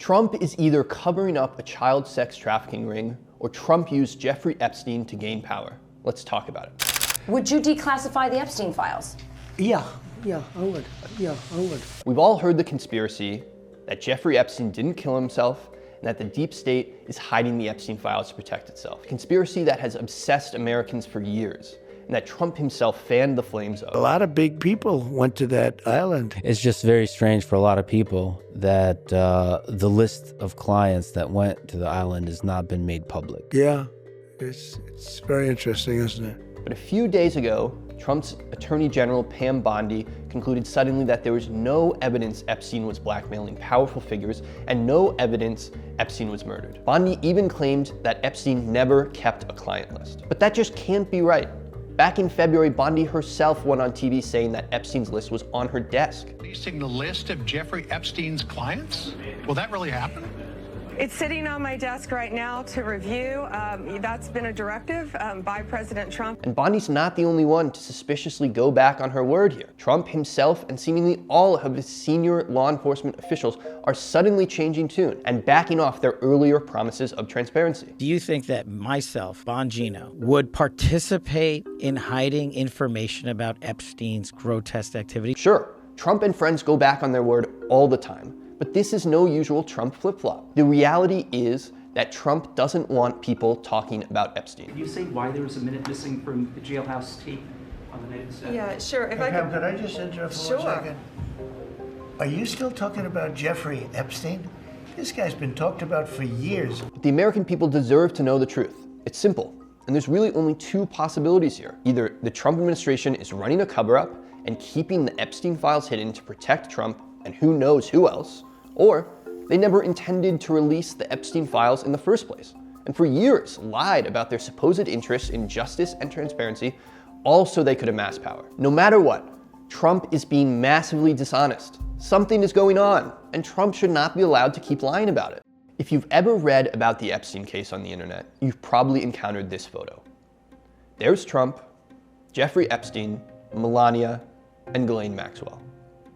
Trump is either covering up a child sex trafficking ring or Trump used Jeffrey Epstein to gain power. Let's talk about it. Would you declassify the Epstein files? Yeah, I would. We've all heard the conspiracy that Jeffrey Epstein didn't kill himself and that the deep state is hiding the Epstein files to protect itself. A conspiracy that has obsessed Americans for years and that Trump himself fanned the flames of. A lot of big people went to that island. It's just very strange for a lot of people that the list of clients that went to the island has not been made public. Yeah, it's very interesting, isn't it? But a few days ago, Trump's Attorney General Pam Bondi concluded suddenly that there was no evidence Epstein was blackmailing powerful figures and no evidence Epstein was murdered. Bondi even claimed that Epstein never kept a client list. But that just can't be right. Back in February, Bondi herself went on TV saying that Epstein's list was on her desk. Releasing the list of Jeffrey Epstein's clients? Will that really happen? It's sitting on my desk right now to review. That's been a directive by President Trump. And Bondi's not the only one to suspiciously go back on her word here. Trump himself and seemingly all of his senior law enforcement officials are suddenly changing tune and backing off their earlier promises of transparency. Do you think that myself, Bongino, would participate in hiding information about Epstein's grotesque activity? Sure, Trump and friends go back on their word all the time. But this is no usual Trump flip-flop. The reality is that Trump doesn't want people talking about Epstein. Could you say why there was a minute missing from the jailhouse tape on the night of the set? Yeah, sure. If Pam, could I just interrupt for 1 second? Are you still talking about Jeffrey Epstein? This guy's been talked about for years. But the American people deserve to know the truth. It's simple, and there's really only two possibilities here. Either the Trump administration is running a cover-up and keeping the Epstein files hidden to protect Trump and who knows who else, or they never intended to release the Epstein files in the first place, and for years lied about their supposed interest in justice and transparency, all so they could amass power. No matter what, Trump is being massively dishonest. Something is going on, and Trump should not be allowed to keep lying about it. If you've ever read about the Epstein case on the internet, you've probably encountered this photo. There's Trump, Jeffrey Epstein, Melania, and Ghislaine Maxwell.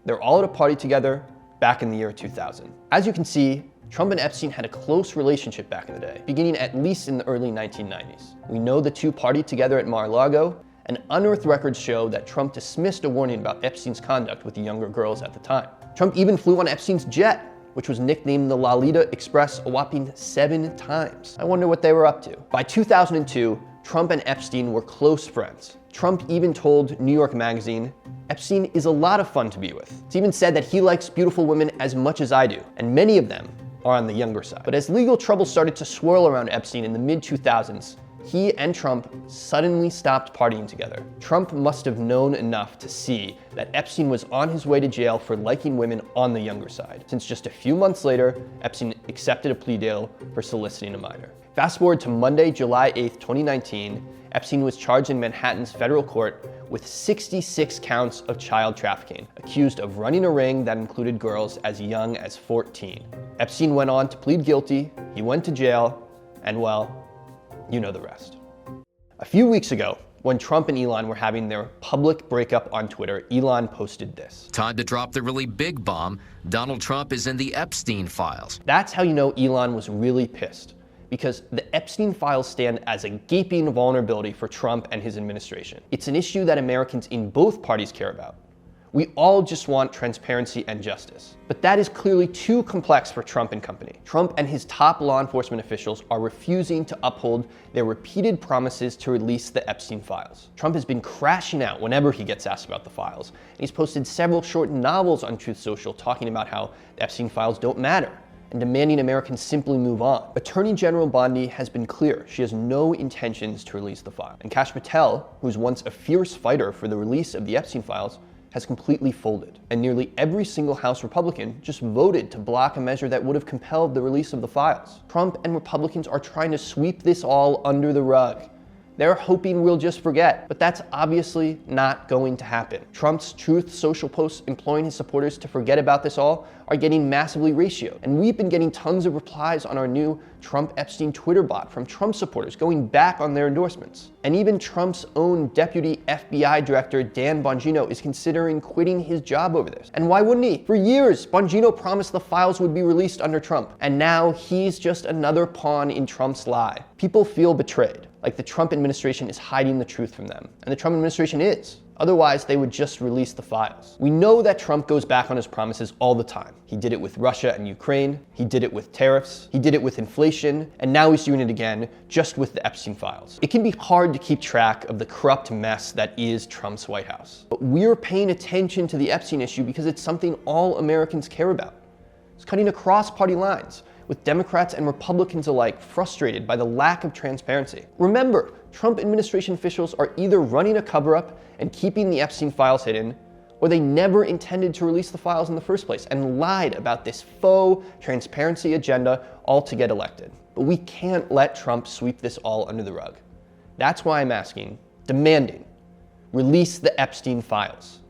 They're all at a party together back in the year 2000. As you can see, Trump and Epstein had a close relationship back in the day, beginning at least in the early 1990s. We know the two partied together at Mar-a-Lago, and unearthed records show that Trump dismissed a warning about Epstein's conduct with the younger girls at the time. Trump even flew on Epstein's jet, which was nicknamed the Lolita Express a whopping 7 times. I wonder what they were up to. By 2002, Trump and Epstein were close friends. Trump even told New York Magazine, "Epstein is a lot of fun to be with." It's even said that he likes beautiful women as much as I do, and many of them are on the younger side. But as legal trouble started to swirl around Epstein in the mid-2000s, he and Trump suddenly stopped partying together. Trump must have known enough to see that Epstein was on his way to jail for liking women on the younger side, since just a few months later, Epstein accepted a plea deal for soliciting a minor. Fast forward to Monday, July 8th, 2019, Epstein was charged in Manhattan's federal court with 66 counts of child trafficking, accused of running a ring that included girls as young as 14. Epstein went on to plead guilty, he went to jail, and well, you know the rest. A few weeks ago, when Trump and Elon were having their public breakup on Twitter, Elon posted this. Time to drop the really big bomb. Donald Trump is in the Epstein files. That's how you know Elon was really pissed, because the Epstein files stand as a gaping vulnerability for Trump and his administration. It's an issue that Americans in both parties care about. We all just want transparency and justice. But that is clearly too complex for Trump and company. Trump and his top law enforcement officials are refusing to uphold their repeated promises to release the Epstein files. Trump has been crashing out whenever he gets asked about the files, and he's posted several short novels on Truth Social talking about how the Epstein files don't matter and demanding Americans simply move on. Attorney General Bondi has been clear she has no intentions to release the file. And Kash Patel, who was once a fierce fighter for the release of the Epstein files, has completely folded. And nearly every single House Republican just voted to block a measure that would have compelled the release of the files. Trump and Republicans are trying to sweep this all under the rug. They're hoping we'll just forget, but that's obviously not going to happen. Trump's Truth Social posts imploring his supporters to forget about this all are getting massively ratioed, and we've been getting tons of replies on our new Trump Epstein Twitter bot from Trump supporters going back on their endorsements. And even Trump's own deputy FBI director, Dan Bongino, is considering quitting his job over this. And why wouldn't he? For years, Bongino promised the files would be released under Trump, and now he's just another pawn in Trump's lie. People feel betrayed, like the Trump administration is hiding the truth from them. And the Trump administration is. Otherwise, they would just release the files. We know that Trump goes back on his promises all the time. He did it with Russia and Ukraine, he did it with tariffs, he did it with inflation, and now he's doing it again just with the Epstein files. It can be hard to keep track of the corrupt mess that is Trump's White House. But we're paying attention to the Epstein issue because it's something all Americans care about. It's cutting across party lines, with Democrats and Republicans alike frustrated by the lack of transparency. Remember, Trump administration officials are either running a cover-up and keeping the Epstein files hidden, or they never intended to release the files in the first place and lied about this faux transparency agenda all to get elected. But we can't let Trump sweep this all under the rug. That's why I'm asking, demanding, release the Epstein files.